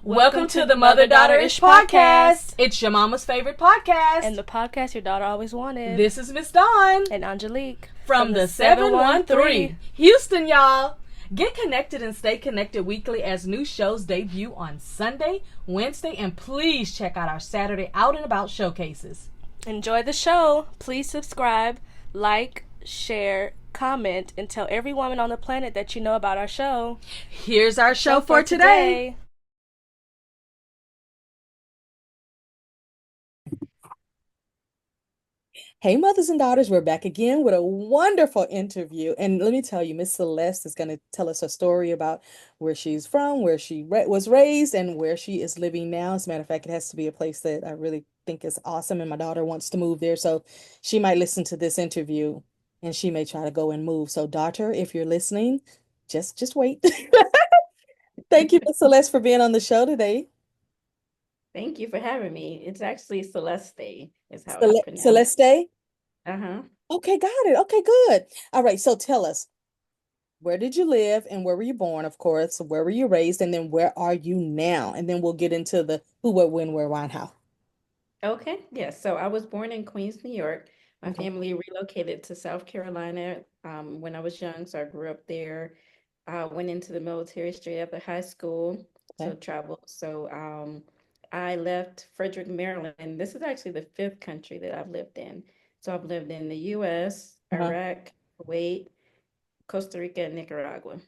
Welcome to the Mother Daughter Ish podcast. It's your mama's favorite podcast. And the podcast your daughter always wanted. This is Miss Dawn. And Angelique. From the 713. Houston, y'all. Get connected and stay connected weekly as new shows debut on Sunday, Wednesday, and please check out our Saturday Out and About showcases. Enjoy the show. Please subscribe, like, share, comment, and tell every woman on the planet that you know about our show. Here's our show for today. Hey, mothers and daughters, we're back again with a wonderful interview. And let me tell you, Miss Celeste is going to tell us a story about where she's from, where she was raised, and where she is living now. As a matter of fact, it has to be a place that I really think is awesome, and my daughter wants to move there. So she might listen to this interview, and she may try to go and move. So, daughter, if you're listening, just wait. Thank you, Miss Celeste, for being on the show today. Thank you for having me. It's actually Celeste is how it's pronounced. Celeste? Uh-huh. Okay, got it. Okay, good. All right, so tell us, where did you live and where were you born, of course? Where were you raised? And then where are you now? And then we'll get into the who, what, when, where, why, and how. Okay, yes. So I was born in Queens, New York. My Okay. family relocated to South Carolina when I was young, so I grew up there. Went into the military straight after high school, so Okay. traveled. So I left Frederick, Maryland. This is actually the fifth country that I've lived in. So I've lived in the U.S., Uh-huh. Iraq, Kuwait, Costa Rica, and Nicaragua.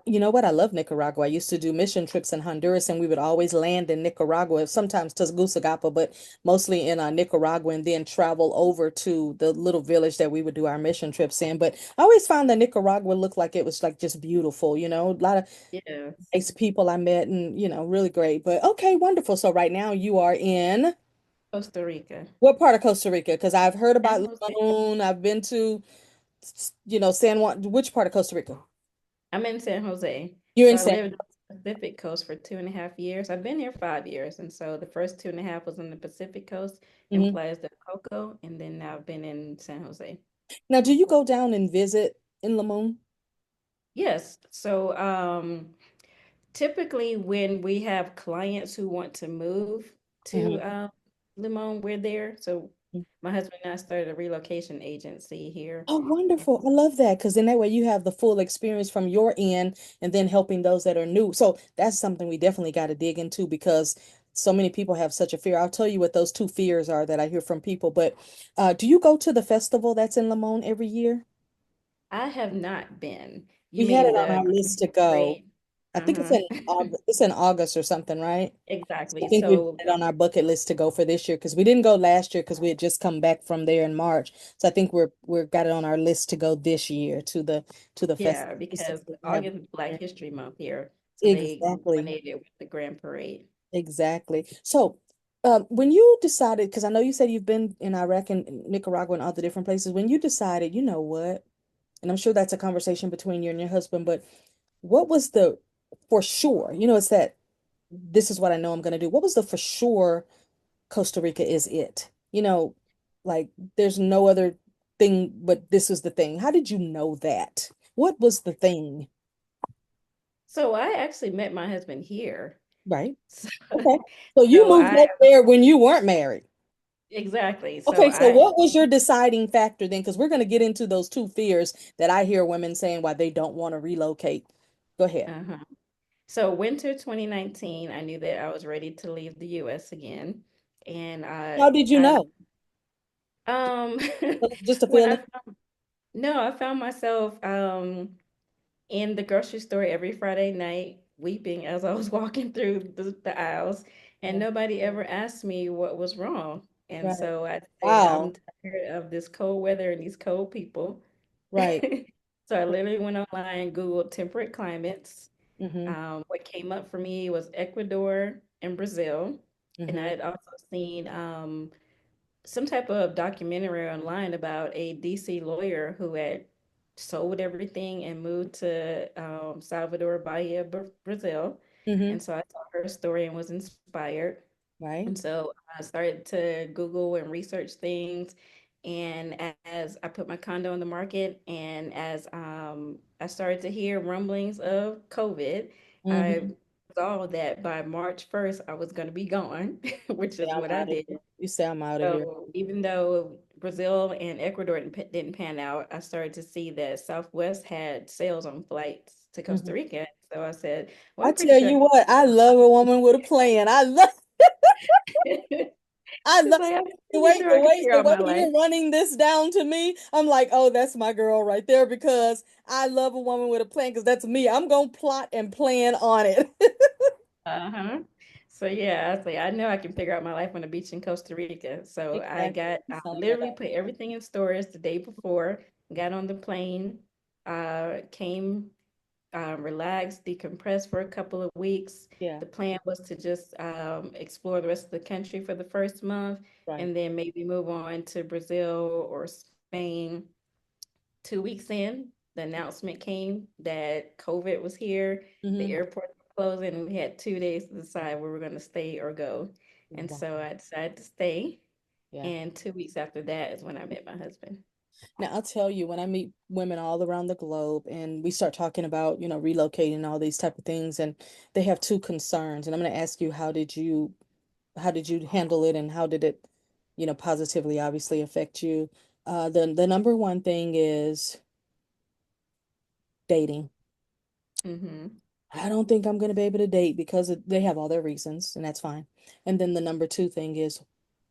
You know what? I love Nicaragua. I used to do mission trips in Honduras, and we would always land in Nicaragua, sometimes Tegucigalpa, but mostly in Nicaragua, and then travel over to the little village that we would do our mission trips in. But I always found that Nicaragua looked like it was like just beautiful, a lot of Yes, nice people I met, and really great. But okay, wonderful. So right now you are in Costa Rica. what part of Costa Rica? Because I've heard San about Jose. Limon. I've been to, San Juan. Which part of Costa Rica? I'm in San Jose. You're So in I San. lived on the Pacific coast for 2.5 years. I've been here 5 years. And so the first 2.5 was on the Pacific coast in Mhm. Playas del Coco. And then now I've been in San Jose. Now, do you go down and visit in Limon? Yes. So typically when we have clients who want to move to Mhm. Limon, we're there. So my husband and I started a relocation agency here. Oh, wonderful. I love that because then that way you have the full experience from your end and then helping those that are new. So that's something we definitely got to dig into because so many people have such a fear. I'll tell you what those two fears are that I hear from people. But do you go to the festival that's in Limon every year? I have not been. You We had mean it on the our list to Grand go. Parade? I think it's Uh-huh. in August. It's in August or something, right? I Exactly. think we've So got it on our bucket list to go for this year because we didn't go last year because we had just come back from there in March. So I think we're got it on our list to go this year to the yeah, festival. because We have August is Black History Month here, so they exactly, coordinated with the Grand Parade. exactly. So when you decided, because I know you said you've been in Iraq and Nicaragua and other different places, when you decided, you know what, and I'm sure that's a conversation between you and your husband, but what was the for sure? It's that this is what I know I'm going to do. What was the for sure Costa Rica is it? Like there's no other thing, but this was the thing. How did you know that? What was the thing? So I actually met my husband here. Right. So, Okay. So you so moved I up there when you weren't married. exactly. So Okay, so I what was your deciding factor then? Because we're going to get into those two fears that I hear women saying why they don't want to relocate. Go ahead. uh-huh. So winter 2019, I knew that I was ready to leave the US again. And How did you I know? um Just a when I feeling? no, I found myself in the grocery store every Friday night, weeping as I was walking through the aisles, and Yeah. nobody ever asked me what was wrong. And Right. so I said, I'm Wow. tired of this cold weather and these cold people. Right. So I literally went online, Googled temperate climates. Mm-hmm. What came up for me was Ecuador and Brazil. And I Mm-hmm. had also seen some type of documentary online about a DC lawyer who had sold everything and moved to Salvador Bahia, Brazil. Mm-hmm. And so I saw her story and was inspired. Right. And so I started to Google and research things. And as I put my condo on the market and as I started to hear rumblings of COVID, I Mm-hmm. resolved that by March 1st, I was going to be gone, which Say is I'm what I out of did. here. You say I'm out of here. So even though Brazil and Ecuador didn't pan out, I started to see that Southwest had sales on flights to Costa Mhm. Rica. So I said, well, I I'm pretty tell sure I you what, I love a woman with a plan. can. I It's love like, I'm the pretty way sure the I can way figure the out way my life. you're running this down to me. I'm like, oh, that's my girl right there because I love a woman with a plan because that's me. I'm gonna plot and plan on it. Uh-huh. So yeah, I was like, I know I can figure out my life on the beach in Costa Rica. So Exactly. You I summed that literally up. put everything in storage the day before, got on the plane, came, relaxed, decompressed for a couple of weeks. Yeah, The plan was to just explore the rest of the country for the first month right. and then maybe move on to Brazil or Spain. 2 weeks in, the announcement came that COVID was here, the Hmm. airport was closing, and we had 2 days to decide where we're going to stay or go. And Wow. so I decided to stay. Yeah. And 2 weeks after that is when I met my husband. Now I'll tell you, when I meet women all around the globe and we start talking about, relocating and all these type of things, and they have two concerns, and I'm going to ask you, how did you handle it and how did it, positively obviously affect you? The number one thing is dating. Mm-hmm. I don't think I'm going to be able to date because they have all their reasons, and that's fine. And then the number two thing is,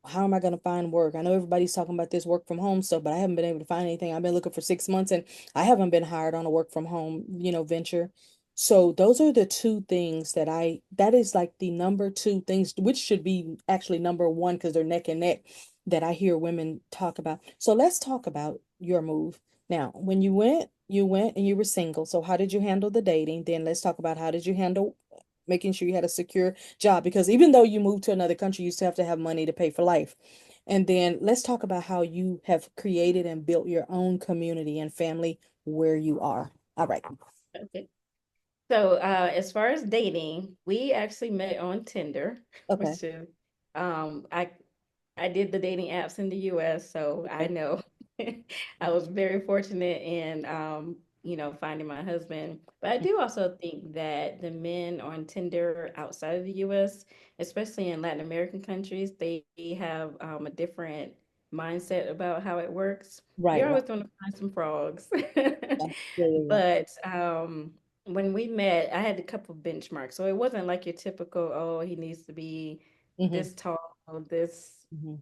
how am I going to find work? I know everybody's talking about this work from home stuff, but I haven't been able to find anything. I've been looking for 6 months and I haven't been hired on a work from home, venture. So those are the two things that is like the number two things, which should be actually number one because they're neck and neck that I hear women talk about. So let's talk about your move. Now, when you went and you were single. So how did you handle the dating? Then let's talk about how did you handle making sure you had a secure job because even though you moved to another country, you still have to have money to pay for life. And then let's talk about how you have created and built your own community and family where you are. All right. Okay. So, as far as dating, we actually met on Tinder, Okay. which is, um, I I did the dating apps in the US, so I Okay. know I was very fortunate in finding my husband. But I do also think that the men on Tinder outside of the US, especially in Latin American countries, they have a different mindset about how it works. Right, You're right. always going to find some frogs. Yeah, yeah, yeah. But when we met, I had a couple of benchmarks. So it wasn't like your typical, oh, he needs to be Yeah. this tall, this, Hmm.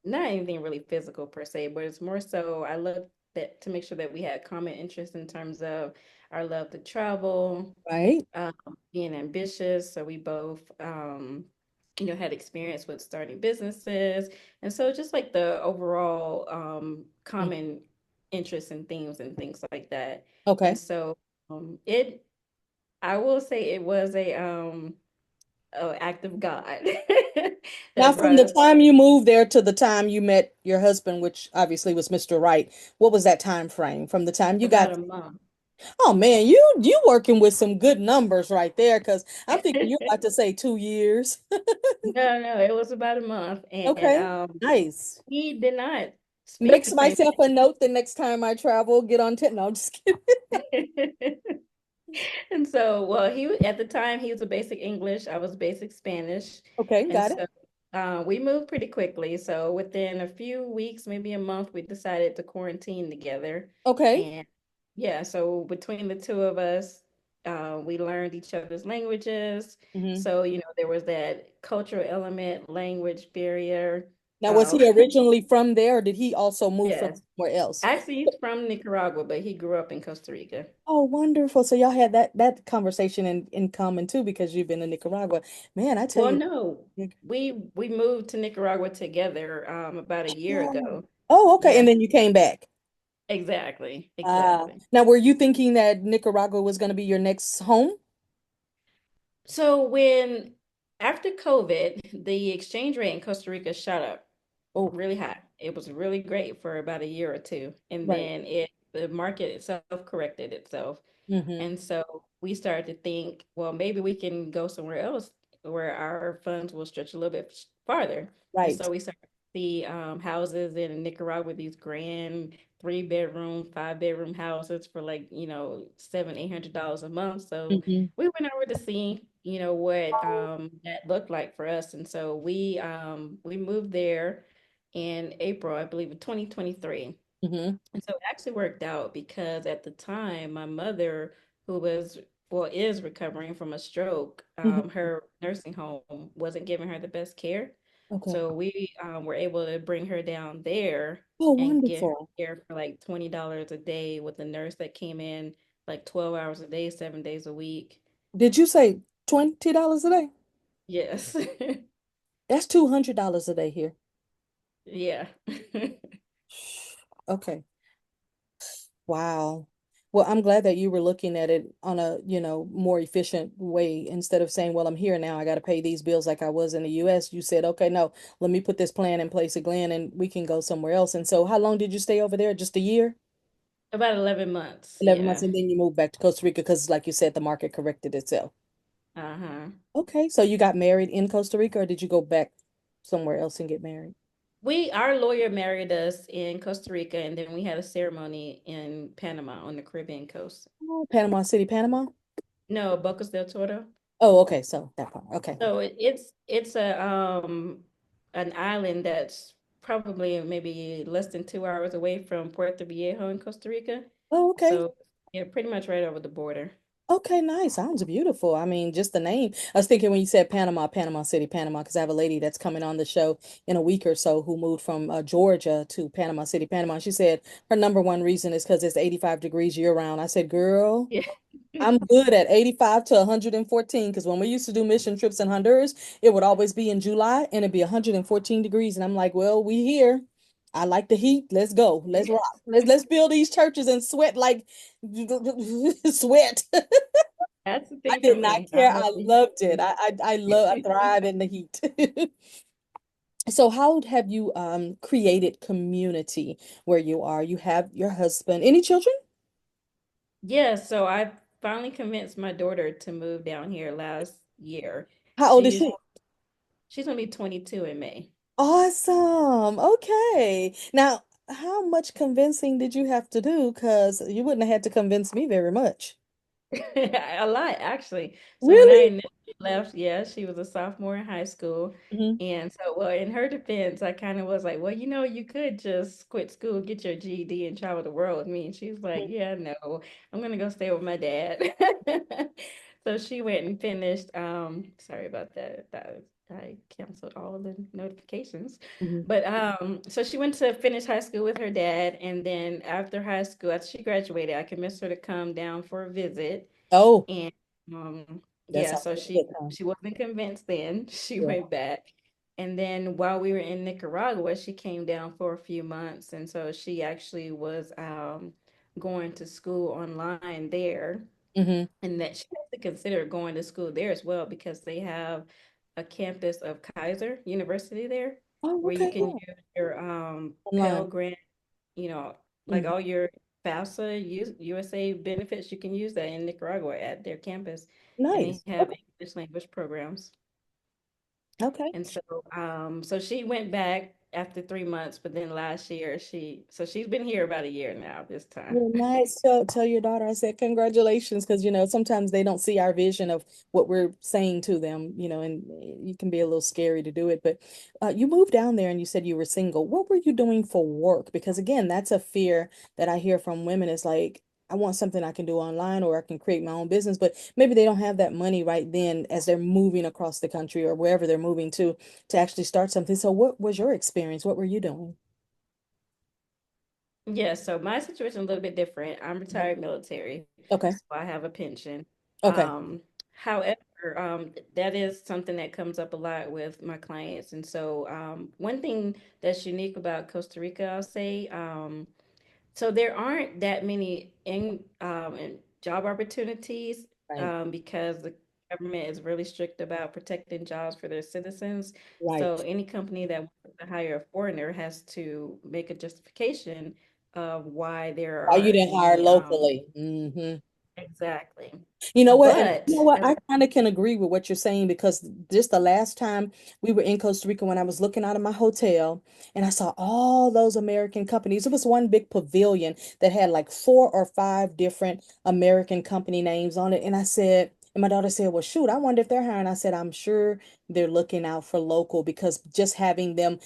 not anything really physical per se, but it's more so I looked that to make sure that we had common interests in terms of our love to travel, Right. um, being ambitious. So we both, had experience with starting businesses. And so just like the overall Mm. common interests and themes and things like that. And Okay. so it, I will say it was a act of God Now, that from brought the us time you moved there to the time you met your husband, which obviously was Mr. Right, what was that time frame from the time you got? about a month. Oh man, you working with some good numbers right there, because I'm thinking you're about to say 2 years. No, no, it was about a month. And Okay, nice. he did not speak the Makes same myself a note the next time I travel, get on tent. No, I'm just kidding. And so, well, at the time he was a basic English, I was basic Spanish, Okay, and got it. so we moved pretty quickly. So within a few weeks, maybe a month, we decided to quarantine together. Okay. And yeah, so between the two of us, we learned each other's languages. Hmm. So there was that cultural element, language barrier. Now, was Uh, he originally from there, or did he also move from yes, somewhere else? actually, he's from Nicaragua, but he grew up in Costa Rica. Oh, wonderful. So y'all had that conversation in common too, because you've been in Nicaragua. Man, I tell Well, you. no, we moved to Nicaragua together about a year Oh, ago. oh, okay. Yeah, And then you came back. exactly, exactly. Now, were you thinking that Nicaragua was going to be your next home? So when after COVID, the exchange rate in Costa Rica shot up Oh, really high. It was really great for about a year or two, and right. then the market itself corrected itself. Hmm. And so we started to think, well, maybe we can go somewhere else where our funds will stretch a little bit farther. And Right. so we started see houses in Nicaragua, these grand 3 bedroom, 5 bedroom houses for like, $700, $800 a month. So Hmm. we went over to see, what that looked like for us. And so we moved there in April, I believe, of 2023. Hmm. And so it actually worked out because at the time, my mother, who was, well, is recovering from a stroke, Hmm. her nursing home wasn't giving her the best care. Okay. So we were able to bring her down there Oh, and get her wonderful. care for like $20 a day with a nurse that came in like 12 hours a day, 7 days a week. Did you say $20 a day? Yes. That's $200 a day here. Yeah. Okay. Wow. Well, I'm glad that you were looking at it on a, more efficient way instead of saying, well, I'm here now. I got to pay these bills like I was in the US. You said, okay, no, let me put this plan in place again and we can go somewhere else. And so how long did you stay over there? Just a year? About 11 months. 11 months. Yeah. And then you moved back to Costa Rica because, like you said, the market corrected itself. Uh-huh. Okay. So you got married in Costa Rica or did you go back somewhere else and get married? Our lawyer married us in Costa Rica, and then we had a ceremony in Panama on the Caribbean coast. Oh, Panama City, Panama? No, Bocas del Toro. Oh, okay. So that part. Okay. So it's a an island that's probably maybe less than 2 hours away from Puerto Viejo in Costa Rica. Oh, okay. So yeah, pretty much right over the border. Okay, nice. Sounds beautiful. I mean, just the name. I was thinking when you said Panama, Panama City, Panama, because I have a lady that's coming on the show in a week or so who moved from Georgia to Panama City, Panama. And she said her number one reason is because it's 85 degrees year round. I said, girl, Yeah. I'm good at 85 to 114 because when we used to do mission trips in Honduras, it would always be in July and it'd be 114 degrees. And I'm like, well, we here. I like the heat. Let's go. Let's rock. Let's build these churches and sweat like sweat. That's the I thing for did not me. care. I loved it. I thrive in the heat. So how have you created community where you are? You have your husband. Any children? Yeah, so I finally convinced my daughter to move down here last year. How old is She's she? she's gonna be 22 in May. Awesome. Okay. Now, how much convincing did you have to do? Because you wouldn't have had to convince me very much. A lot, actually. So when I Really? initially left, yeah, she was a sophomore in high school. Hmm. And so, well, in her defense, I kind of was like, well, you could just quit school, get your GED, and travel the world with me. And she was like, yeah, no, I'm gonna go stay with my dad. So she went and finished. Sorry about that. I canceled all of the notifications. Hmm. But so she went to finish high school with her dad, and then after high school, after she graduated, I convinced her to come down for a visit. Oh, And that yeah, sounds so like a good time. she wasn't convinced then. She Yeah. went back. And then while we were in Nicaragua, she came down for a few months. And so she actually was going to school online there. Hmm. And that she has to consider going to school there as well because they have a campus of Kaiser University there Oh, where you okay. can Yeah. use your Pell Online. Grant, you know, like Hmm. all your FAFSA USA benefits, you can use that in Nicaragua at their campus. And they Nice. have Okay. English language programs. Okay. And so so she went back after 3 months, but then last year she's been here about a year now this time. Well, nice. Tell your daughter I said congratulations because sometimes they don't see our vision of what we're saying to them, and you can be a little scary to do it. But you moved down there and you said you were single. What were you doing for work? Because again, that's a fear that I hear from women is like, I want something I can do online or I can create my own business, but maybe they don't have that money right then as they're moving across the country or wherever they're moving to actually start something. So what was your experience? What were you doing? Yeah, so my situation is a little bit different. I'm Mhm. retired military, Okay. so I have a pension. Okay. However, that is something that comes up a lot with my clients. And so, one thing that's unique about Costa Rica, I'll say, so there aren't that many in job opportunities Right. because the government is really strict about protecting jobs for their citizens. Right. So any company that wants to hire a foreigner has to make a justification of why there Why you are didn't hire any locally? Hmm. Exactly. You know what? And you know But what? as I kind of can agree with what you're saying because just the last time we were in Costa Rica when I was looking out of my hotel and I saw all those American companies. It was one big pavilion that had like 4 or 5 different American company names on it. And I said, and my daughter said, well, shoot, I wonder if they're hiring. I said, I'm sure they're looking out for local because just having them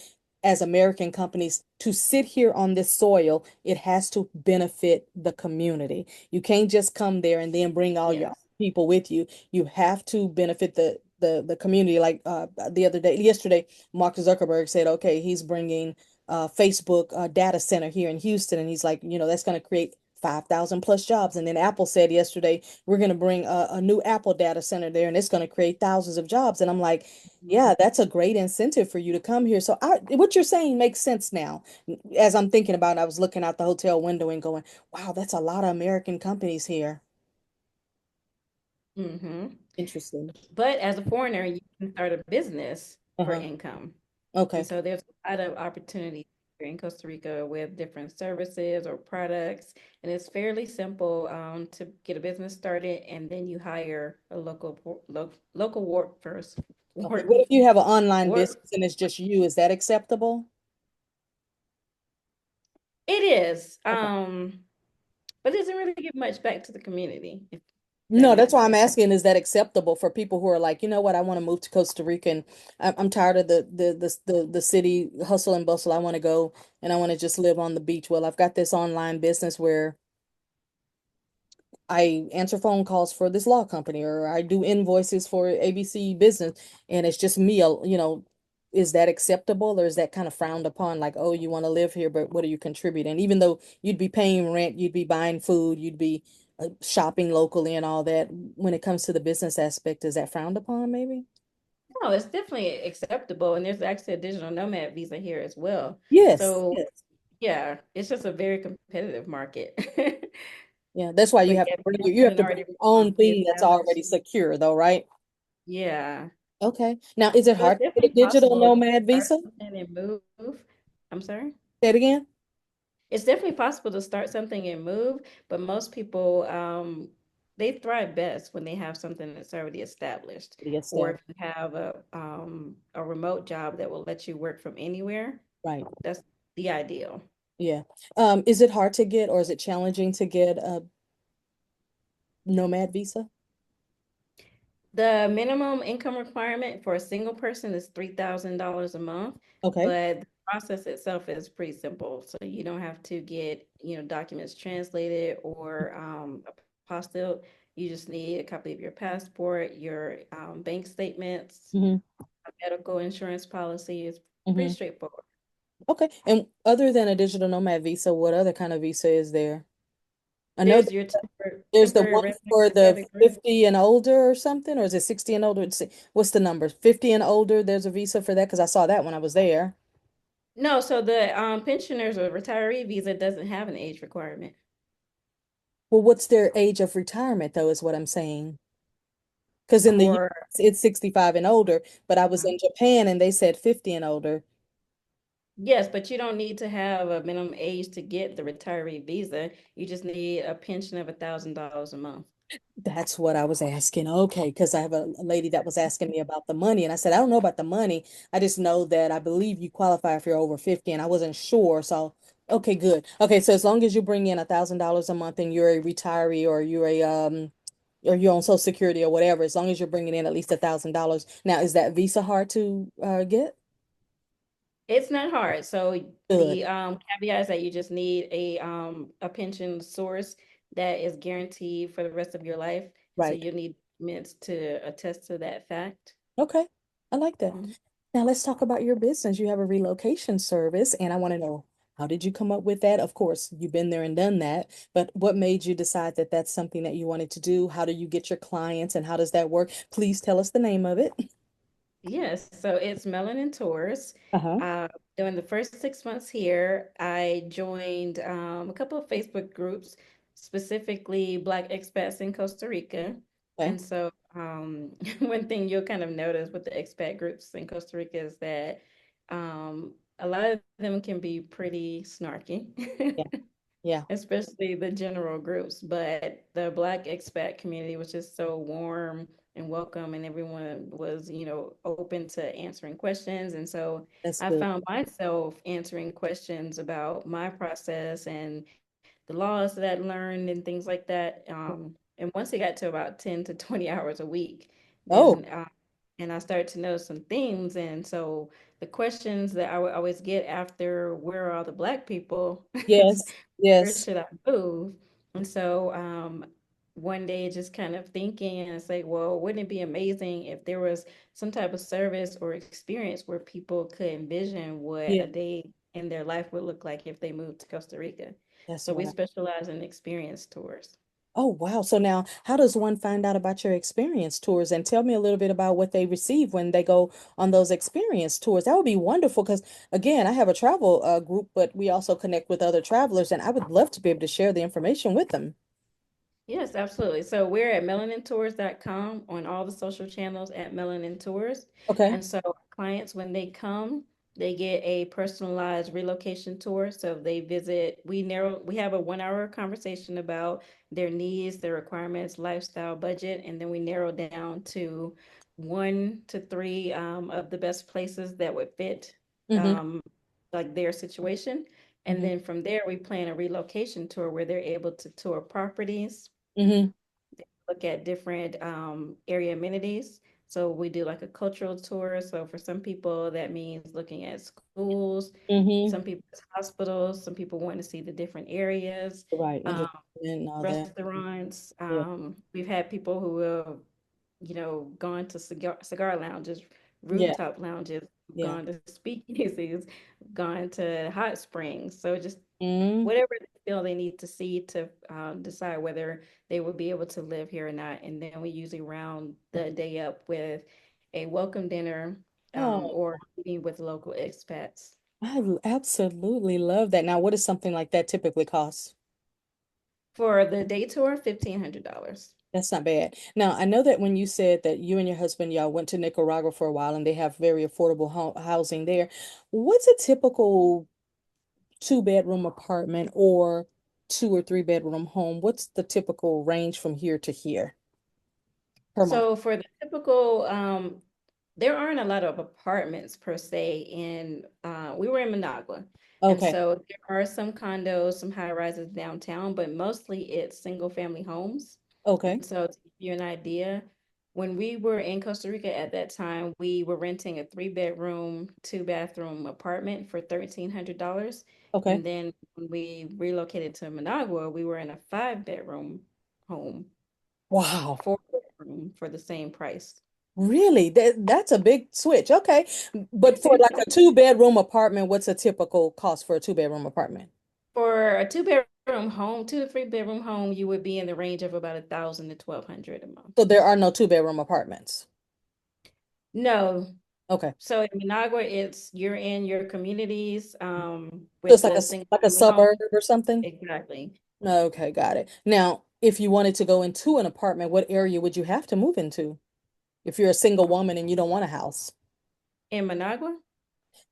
as American companies to sit here on this soil, it has to benefit the community. You can't just come there and then bring all your yes. people with you. You have to benefit the community. Like the other day, yesterday, Mark Zuckerberg said, okay, he's bringing Facebook data center here in Houston, and he's like, that's going to create 5,000 plus jobs. And then Apple said yesterday, we're going to bring a new Apple data center there, and it's going to create thousands of jobs. And I'm like, yeah, that's a great incentive for you to come here. So what you're saying makes sense now. As I'm thinking about it, I was looking out the hotel window and going, wow, that's a lot of American companies here. Hmm. Interesting. But as a foreigner, you can start a business for Uh-huh. income. And Okay. so there's a lot of opportunity here in Costa Rica with different services or products. And it's fairly simple to get a business started, and then you hire a local workforce. Okay. What if you have an online Work. business and it's just you? Is that acceptable? It is, Okay. but it doesn't really give much back to the community, if that No, that's makes why I'm sense. asking, is that acceptable for people who are like, you know what, I want to move to Costa Rica and I'm tired of the city hustle and bustle. I want to go and I want to just live on the beach. Well, I've got this online business where I answer phone calls for this law company or I do invoices for ABC business and it's just me, is that acceptable or is that kind of frowned upon? Like, oh, you want to live here, but what are you contributing? Even though you'd be paying rent, you'd be buying food, you'd be shopping locally and all that. When it comes to the business aspect, is that frowned upon maybe? No, it's definitely acceptable. And there's actually a digital nomad visa here as well. Yes, So, yes. yeah, it's just a very competitive market. Yeah, that's why But you have yeah, to bring most you have women to bring already your own thing that's pre-established. already secure though, right? Yeah. Okay. Now, is it So it's hard to get a definitely digital possible to nomad start visa? something and move. I'm sorry. Say it again. It's definitely possible to start something and move, but most people they thrive best when they have something that's already established. Yes, Or if you have a remote job that will let you work from anywhere, right. that's the ideal. Yeah. Is it hard to get or is it challenging to get a nomad visa? The minimum income requirement for a single person is $3,000 a month, Okay. but the process itself is pretty simple. So you don't have to get, documents translated or apostilled. You just need a copy of your passport, your bank statements, Hmm. a medical insurance policy. It's pretty Hmm. straightforward. Okay. And other than a digital nomad visa, what other kind of visa is there? I know There's that your there's the temporary one resident for the together group. 50 and older or something, or is it 60 and older? What's the number? 50 and older, there's a visa for that because I saw that when I was there. No, so the pensioners or retiree visa doesn't have an age requirement. Well, what's their age of retirement though, is what I'm saying. Because in the For US, it's 65 and older, but I was in Japan and they said 50 and older. Yes, but you don't need to have a minimum age to get the retiree visa. You just need a pension of $1,000 a month. That's what I was asking. Okay, because I have a lady that was asking me about the money, and I said, I don't know about the money. I just know that I believe you qualify if you're over 50, and I wasn't sure. So, okay, good. Okay, so as long as you bring in $1,000 a month and you're a retiree or or you're on Social Security or whatever, as long as you're bringing in at least $1,000. Now, is that visa hard to get? It's not hard. So Good. the caveat is that you just need a pension source that is guaranteed for the rest of your life. And so Right. you need documents to attest to that fact. Okay. I like that. Mhm. Now let's talk about your business. You have a relocation service, and I want to know how did you come up with that? Of course, you've been there and done that, but what made you decide that that's something that you wanted to do? How do you get your clients and how does that work? Please tell us the name of it. Yes, so it's Melanin Tours. Uh-huh. Uh, During the first 6 months here, I joined a couple of Facebook groups, specifically Black expats in Costa Rica. Okay. And so, one thing you'll kind of notice with the expat groups in Costa Rica is that a lot of them can be pretty snarky. Yeah. Yeah, especially the general groups. But the Black expat community was just so warm and welcome, and everyone was, open to answering questions. And so that's I good. found myself answering questions about my process and the laws that I learned and things like that. And once it got to about 10 to 20 hours a week, Oh, then and I started to know some themes. And so the questions that I would always get after, where are all the Black people? yes, Where yes, should I move? And so one day just kind of thinking and say, well, wouldn't it be amazing if there was some type of service or experience where people could envision what yeah, a day in their life would look like if they moved to Costa Rica? that's So we right. specialize in experience tours. Oh, wow. So now, how does one find out about your experience tours? And tell me a little bit about what they receive when they go on those experience tours. That would be wonderful because, again, I have a travel group, but we also connect with other travelers, and I would love to be able to share the information with them. Yes, absolutely. So we're at melanintours.com on all the social channels at Melanin Tours. Okay. And so clients, when they come, they get a personalized relocation tour. So they visit, we have a 1 hour conversation about their needs, their requirements, lifestyle, budget, and then we narrow down to 1 to 3 of the best places that would fit Mm-hmm. um, like their situation. And Mm-hmm. then from there, we plan a relocation tour where they're able to tour properties, Mm-hmm. look at different area amenities. So we do like a cultural tour. So for some people, that means looking at schools. Mm-hmm. Some people it's hospitals. Some people want to see the different areas, Right. um, Entertainment and all that. restaurants. Yeah. We've had people who have, gone to cigar lounges, Yeah. rooftop lounges, Yeah. gone to speakeasies, gone to hot springs. So just Mm-hmm. whatever they feel they need to see to decide whether they will be able to live here or not. And then we usually round the day up with a welcome dinner Oh, or meeting with local expats. absolutely love that. Now, what does something like that typically cost? For the day tour, $1,500. That's not bad. Now, I know that when you said that you and your husband, y'all went to Nicaragua for a while and they have very affordable housing there. What's a typical two-bedroom apartment or two or three-bedroom home? What's the typical range from here to here per month? So for the typical, there aren't a lot of apartments per se we were in Managua. And Okay. so there are some condos, some high rises downtown, but mostly it's single family homes. And Okay. so to give you an idea, when we were in Costa Rica at that time, we were renting a 3 bedroom, 2 bathroom apartment for $1,300. Okay. And then when we relocated to Managua, we were in a 5 bedroom home, Wow. 4 bedroom for the same price. Really? That's a big switch. Okay. But for like a two-bedroom apartment, what's a typical cost for a two-bedroom apartment? For a 2 bedroom home, 2 to 3 bedroom home, you would be in the range of about 1,000 to 1,200 a month. So there are no two-bedroom apartments. No, Okay. so in Managua, you're in your communities So it's with the single like a family home. suburb or something? Exactly. Okay, got it. Now, if you wanted to go into an apartment, what area would you have to move into if you're a single woman and you don't want a house? In Managua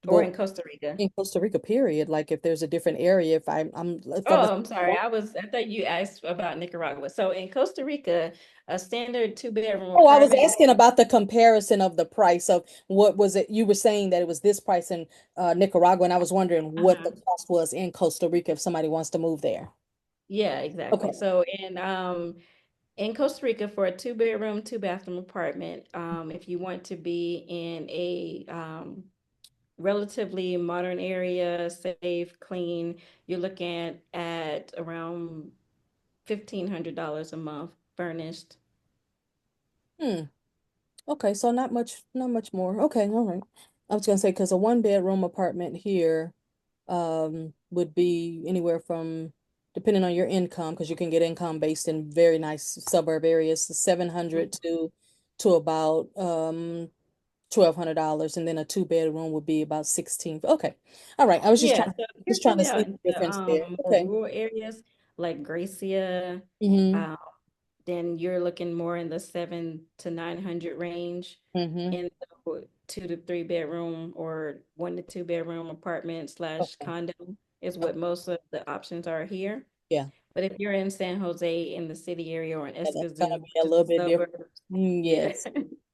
or in Well, Costa Rica? in Costa Rica, period. Like if there's a different area, if I'm a Oh, I'm sorry. I thought you asked about Nicaragua. So in Costa Rica, a standard 2 bedroom oh, I was apartment. asking about the comparison of the price of what was it? You were saying that it was this price in Nicaragua, and I was wondering what the Uh-huh. cost was in Costa Rica if somebody wants to move there. Yeah, Okay. exactly. So in Costa Rica for a 2 bedroom, 2 bathroom apartment, if you want to be in a relatively modern area, safe, clean, you're looking at around $1,500 a month furnished. Hmm. Okay, so not much more. Okay, all right. I was gonna say because a one-bedroom apartment here would be anywhere from, depending on your income, because you can get income based in very nice suburb areas, 700 to about $1,200, and then a two-bedroom would be about 16. Okay. All right. I was Yeah, so if you're just trying to coming see out the into difference there. more Okay. rural areas like Gracia, Mm-hmm. um, then you're looking more in the 700 to 900 range Mm-hmm. in the 2 to 3 bedroom or 1 to 2 bedroom apartment slash Okay. condo. is Oh, what most of the options are here. yeah. But if you're in San Jose in the city area or in Yeah, that's gonna Escazú, be a which is little the bit different. suburbs, yeah, Yes,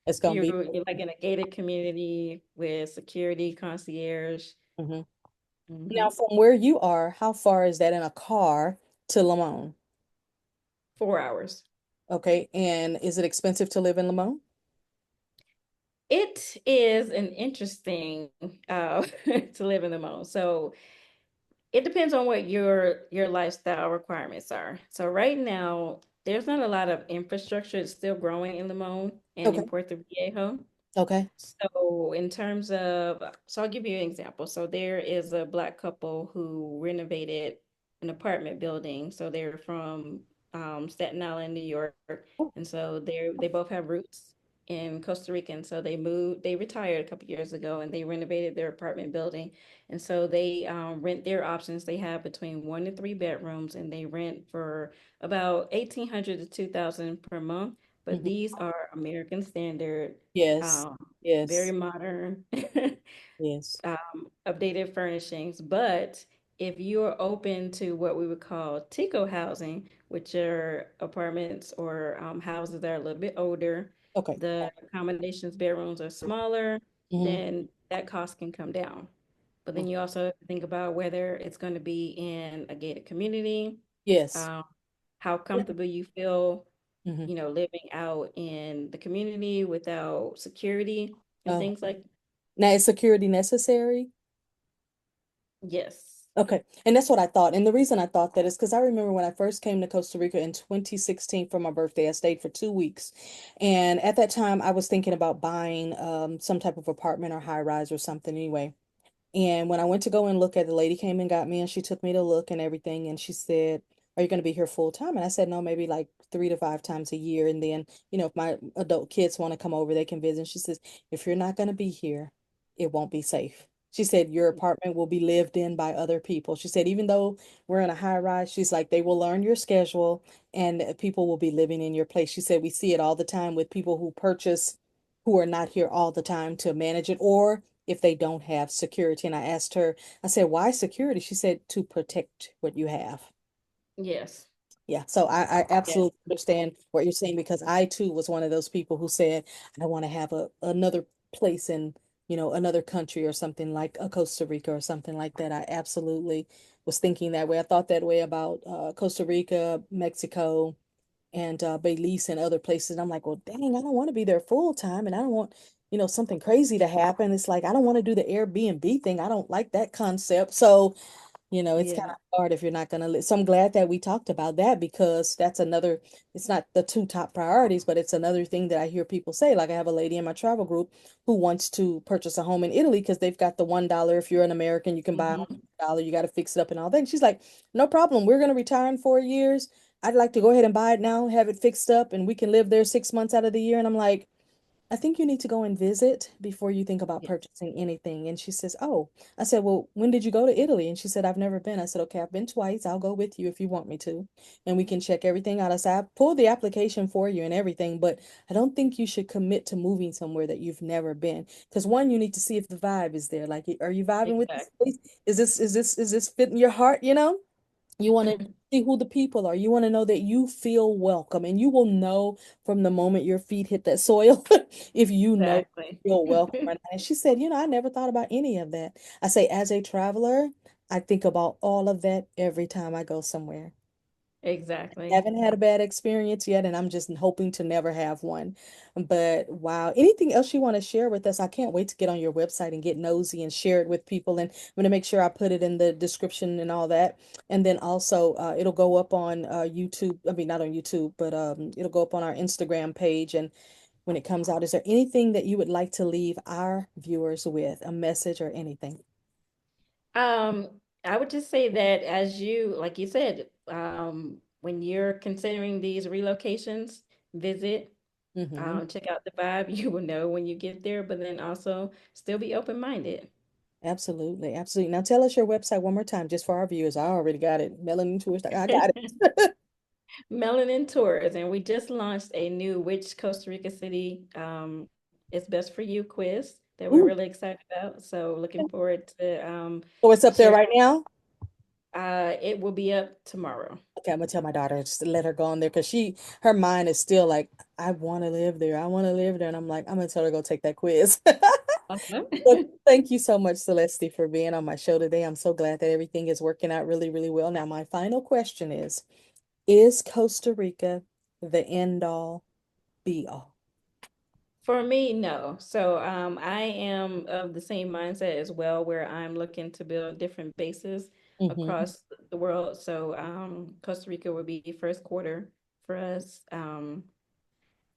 it's gonna be. you're like in a gated community with security, concierge. Hmm. Now, Hmm. from where you are, how far is that in a car to Limon? 4 hours. Okay, and is it expensive to live in Limon? It is an interesting to live in the mall. So it depends on what your lifestyle requirements are. So right now, there's not a lot of infrastructure. It's still growing in Limon and Okay, in Puerto Viejo. okay. So in terms of, so I'll give you an example. So there is a Black couple who renovated an apartment building. So they're from Staten Island, New York, Oh, and so they both have roots in Costa Rica. And so they retired a couple years ago, and they renovated their apartment building. And so they rent their options. They have between 1 to 3 bedrooms, and they rent for about 1,800 to 2,000 per month. But mhm. these are American standard, Yes, um, very yes, modern, yes. updated furnishings. But if you're open to what we would call Tico housing, which are apartments or houses that are a little bit older, Okay. the accommodations bedrooms are smaller, Hmm. then that cost can come down. But then Okay. you also have to think about whether it's going to be in a gated community, Yes. um, how comfortable you feel, Hmm. living out in the community without security and Uh, things like, now, is security necessary? yes. Okay. And that's what I thought. And the reason I thought that is because I remember when I first came to Costa Rica in 2016 for my birthday, I stayed for 2 weeks. And at that time, I was thinking about buying some type of apartment or high rise or something anyway. And when I went to go and look at it, the lady came and got me and she took me to look and everything. And she said, "Are you going to be here full time?" And I said, "No, maybe like 3 to 5 times a year. And then, if my adult kids want to come over, they can visit." And she says, "If you're not going to be here, it won't be safe." She said, "Your apartment will be lived in by other people." She said, "Even though we're in a high rise," she's like, "they will learn your schedule and people will be living in your place." She said, "We see it all the time with people who purchase who are not here all the time to manage it, or if they don't have security." And I asked her, I said, "Why security?" She said, "To protect what you have." Yes. Yeah, so I Yeah. absolutely understand what you're saying because I too was one of those people who said, "I want to have another place in, another country or something like a Costa Rica or something like that." I absolutely was thinking that way. I thought that way about Costa Rica, Mexico, and Belize and other places. And I'm like, well, dang, I don't want to be there full time, and I don't want, something crazy to happen. It's like I don't want to do the Airbnb thing. I don't like that concept. So, it's kind Yeah. of hard if you're not going to live. So I'm glad that we talked about that because that's another, it's not the two top priorities, but it's another thing that I hear people say. Like I have a lady in my travel group who wants to purchase a home in Italy because they've got the $1. If you're an American, you can buy a home Hmm. for $1. You got to fix it up and all that. And she's like, "No problem. We're going to retire in 4 years. I'd like to go ahead and buy it now, have it fixed up, and we can live there 6 months out of the year." And I'm like, "I think you need to go and visit before you think about Yeah. purchasing anything." And she says, "Oh." I said, "Well, when did you go to Italy?" And she said, "I've never been." I said, "Okay, I've been twice. I'll go with you if you want me to. And we can check everything out." I said, "I pulled the application for you and everything, but I don't think you should commit to moving somewhere that you've never been. Because one, you need to see if the vibe is there. Like, are you vibing with this Exactly. place? Is this fitting your heart, you know?" You want to see who the people are. You want to know that you feel welcome. And you will know from the moment your feet hit that soil if you know Exactly. you feel welcome or not. And she said, "I never thought about any of that." I say, as a traveler, I think about all of that every time I go somewhere. Exactly. Haven't had a bad experience yet, and I'm just hoping to never have one. But wow, anything else you want to share with us? I can't wait to get on your website and get nosy and share it with people. And I'm going to make sure I put it in the description and all that. And then also, it'll go up on YouTube. I mean, not on YouTube, but it'll go up on our Instagram page. And when it comes out, is there anything that you would like to leave our viewers with, a message or anything? Um, I would just say that as you, like you said, when you're considering these relocations, visit, Mm-hmm. check out the vibe. You will know when you get there, but then also still be open-minded. Absolutely, absolutely. Now tell us your website one more time, just for our viewers. I already got it. Melanin Tourist. I got it. Melanin Tours, and we just launched a new Which Costa Rica City is Best for You quiz that we're Ooh, really excited about. So looking forward to so it's up there sharing. right now. It will be up tomorrow. Okay, I'm gonna tell my daughter just to let her go on there because her mind is still like, I want to live there. I want to live there. And I'm like, I'm gonna tell her to go take that quiz. Uh-huh. But thank you so much, Celeste, for being on my show today. I'm so glad that everything is working out really, really well. Now, my final question is Costa Rica the end all be all? For me, no. So I am of the same mindset as well, where I'm looking to build different bases Hmm. across the world. So Costa Rica would be first quarter for us.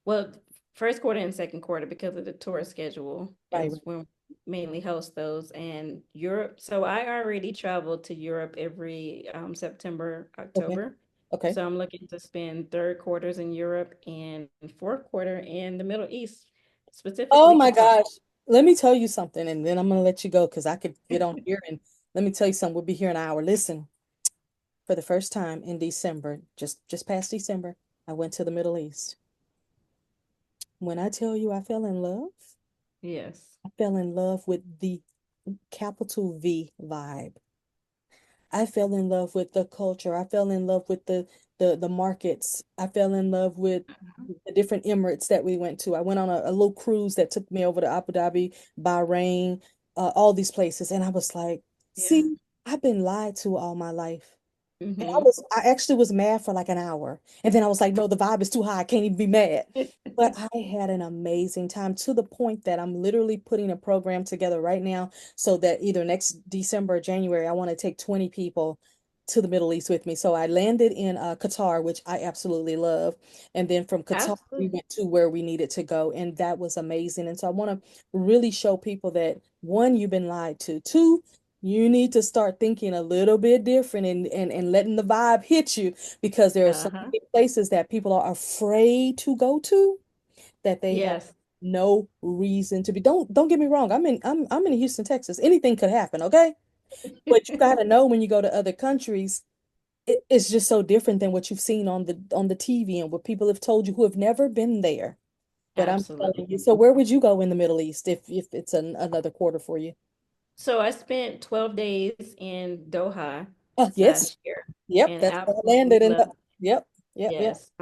Well, first quarter and second quarter because of the tour schedule Right, is when we mainly host those. And Europe. So I already traveled to Europe every September, okay, October. okay. So I'm looking to spend third quarters in Europe and fourth quarter in the Middle East, Oh specifically my Qatar. gosh. Let me tell you something, and then I'm gonna let you go because I could get on here and let me tell you something. We'll be here an hour. Listen, for the first time in December, just past December, I went to the Middle East. When I tell you Yes. I fell in love with the capital V vibe. I fell in love with the culture. I fell in love with the markets. I fell in love with the different Emirates that we went to. I went on a little cruise that took me over to Abu Dhabi, Bahrain, all these places, and I was like, Yeah. see, I've been lied to all my life. And Hmm. I actually was mad for like an hour. And then I was like, no, the vibe is too high. I can't even be mad. But I had an amazing time to the point that I'm literally putting a program together right now so that either next December or January, I want to take 20 people to the Middle East with me. So I landed in Qatar, which I absolutely love. And then from Qatar, we Absolutely. went to where we needed to go. And that was amazing. And so I want to really show people that one, you've been lied to. Two, you need to start thinking a little bit different and letting the vibe hit you because there are so Uh-huh. many places that people are afraid to go to that they have Yes. no reason to be. Don't get me wrong. I'm in Houston, Texas. Anything could happen, okay? But you gotta know when you go to other countries, it's just so different than what you've seen on the TV and what people have told you who have never been there. But I'm telling Absolutely. you, so where would you go in the Middle East if it's another quarter for you? So I spent 12 days in Doha Oh, this yes. last year Yep, and that's where I absolutely landed in loved the, it. yep, yep, yep. Yes.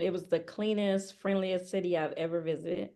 It was the cleanest, friendliest city I've ever visited.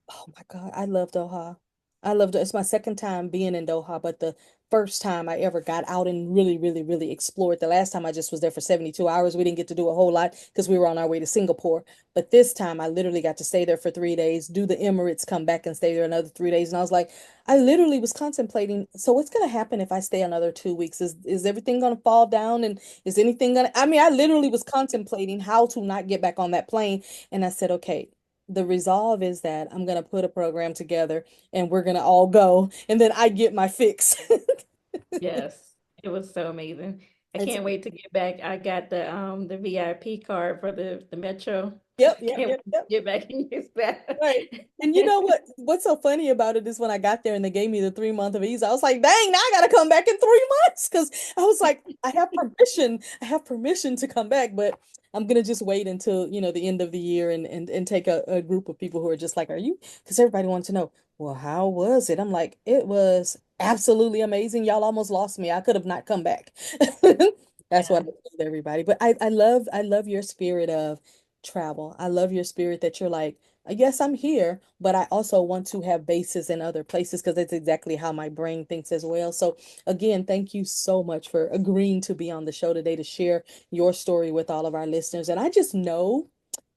Oh my God, I love Doha. I loved it. It's my second time being in Doha, but the first time I ever got out and really, really, really explored. The last time I just was there for 72 hours. We didn't get to do a whole lot because we were on our way to Singapore. But this time I literally got to stay there for 3 days, do the Emirates, come back and stay there another 3 days. And I was like, I literally was contemplating, so what's gonna happen if I stay another 2 weeks? Is everything gonna fall down? And is anything gonna, I mean, I literally was contemplating how to not get back on that plane. And I said, okay, the resolve is that I'm gonna put a program together and we're gonna all go, and then I get my fix. Yes. It was so amazing. I It's can't wait to get back. I got the VIP card for the metro. yep, yep, Can't yep, wait to yep. get back and use that. Right. And you know what? What's so funny about it is when I got there and they gave me the 3 month visa, I was like, dang, now I gotta come back in 3 months. Cause I was like, I have permission. I have permission to come back, but I'm gonna just wait until, the end of the year and take a group of people who are just like, are you? Because everybody wants to know, well, how was it? I'm like, it was absolutely amazing. Y'all almost lost me. I could have not come back. That's what I Yeah. told everybody. But I love your spirit of travel. I love your spirit that you're like, yes, I'm here, but I also want to have bases in other places because that's exactly how my brain thinks as well. So, again, thank you so much for agreeing to be on the show today to share your story with all of our listeners. And I just know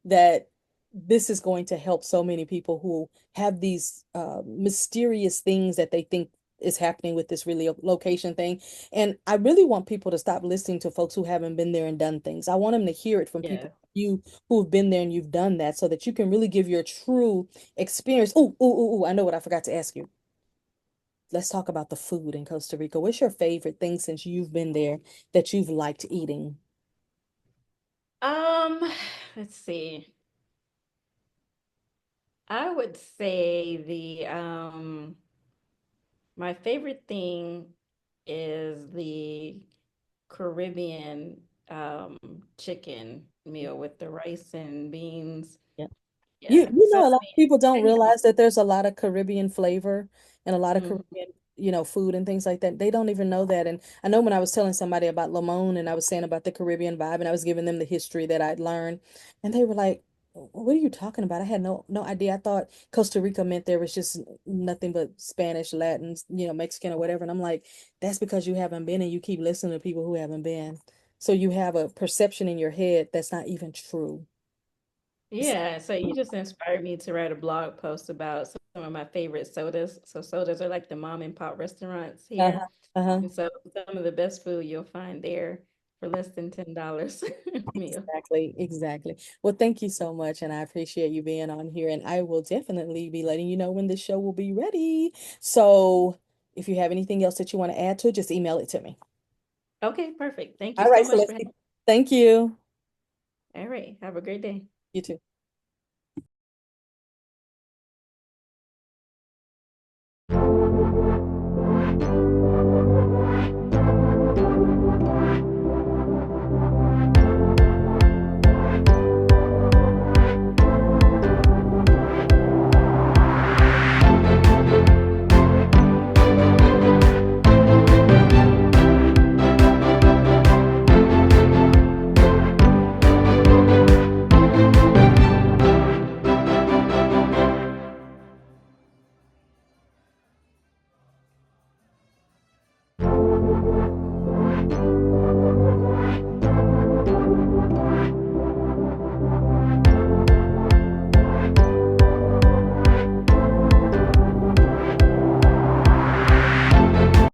that this is going to help so many people who have these mysterious things that they think is happening with this really location thing. And I really want people to stop listening to folks who haven't been there and done things. I want them to hear it from people Yeah. like you who've been there and you've done that so that you can really give your true experience. Oh, oh, oh, oh, I know what I forgot to ask you. Let's talk about the food in Costa Rica. What's your favorite thing since you've been there that you've liked eating? Um, let's see. I would say the my favorite thing is the Caribbean chicken meal with the rice and beans. Yeah. You Yeah, you know a lot of sesame. people don't realize that there's a lot of Caribbean flavor and a lot of Mhm. Caribbean. food and things like that. They don't even know that. And I know when I was telling somebody about Limon and I was saying about the Caribbean vibe and I was giving them the history that I'd learned, and they were like, "What are you talking about? I had no idea. I thought Costa Rica meant there was just nothing but Spanish, Latin, Mexican or whatever." And I'm like, "That's because you haven't been and you keep listening to people who haven't been. So you have a perception in your head that's not even true." Yeah, so you just inspired me to write a blog post about some of my favorite sodas. So sodas are like the mom and pop restaurants Uh-huh. here. Uh-huh. And so some of the best food you'll find there for less than $10 a meal. Exactly, exactly. Well, thank you so much, and I appreciate you being on here. And I will definitely be letting you know when this show will be ready. So, if you have anything else that you want to add to it, just email it to me. Okay, perfect. Thank you All so right, so much let's for having see. Thank you. me. All right, have a great day. You too.